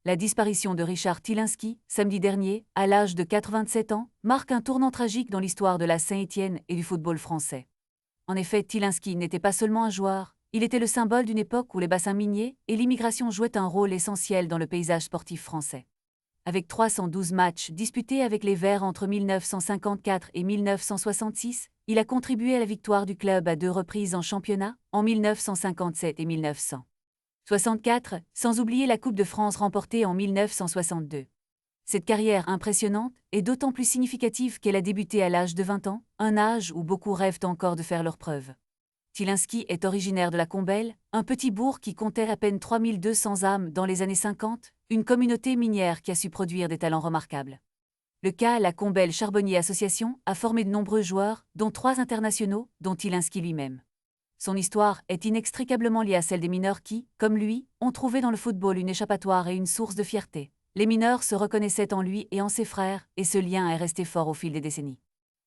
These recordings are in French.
La disparition de Richard Tylinski, samedi dernier, à l'âge de 87 ans, marque un tournant tragique dans l'histoire de la Saint-Étienne et du football français. En effet, Tylinski n'était pas seulement un joueur, il était le symbole d'une époque où les bassins miniers et l'immigration jouaient un rôle essentiel dans le paysage sportif français. Avec 312 matchs disputés avec les Verts entre 1954 et 1966, il a contribué à la victoire du club à 2 reprises en championnat, en 1957 et 1964, sans oublier la Coupe de France remportée en 1962. Cette carrière impressionnante est d'autant plus significative qu'elle a débuté à l'âge de 20 ans, un âge où beaucoup rêvent encore de faire leurs preuves. Tylinski est originaire de la Combelle, un petit bourg qui comptait à peine 3200 âmes dans les années 50, une communauté minière qui a su produire des talents remarquables. Le cas, la Combelle Charbonnier Association, a formé de nombreux joueurs, dont 3 internationaux, dont Tylinski lui-même. Son histoire est inextricablement liée à celle des mineurs qui, comme lui, ont trouvé dans le football une échappatoire et une source de fierté. Les mineurs se reconnaissaient en lui et en ses frères, et ce lien est resté fort au fil des décennies.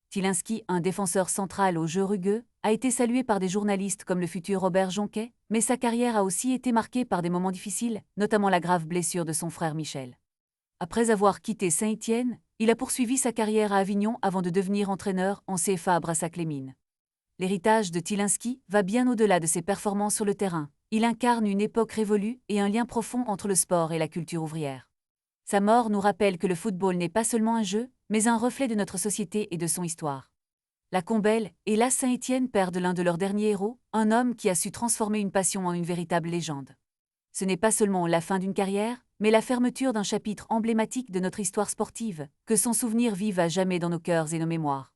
Tylinski, un défenseur central au jeu rugueux, a été salué par des journalistes comme le futur Robert Jonquet, mais sa carrière a aussi été marquée par des moments difficiles, notamment la grave blessure de son frère Michel. Après avoir quitté Saint-Étienne, il a poursuivi sa carrière à Avignon avant de devenir entraîneur en CFA Brassac-les-Mines. L'héritage de Tylinski va bien au-delà de ses performances sur le terrain. Il incarne une époque révolue et un lien profond entre le sport et la culture ouvrière. Sa mort nous rappelle que le football n'est pas seulement un jeu, mais un reflet de notre société et de son histoire. La Combelle et la Saint-Étienne perdent l'un de leurs derniers héros, un homme qui a su transformer une passion en une véritable légende. Ce n'est pas seulement la fin d'une carrière, mais la fermeture d'un chapitre emblématique de notre histoire sportive, que son souvenir vive à jamais dans nos cœurs et nos mémoires.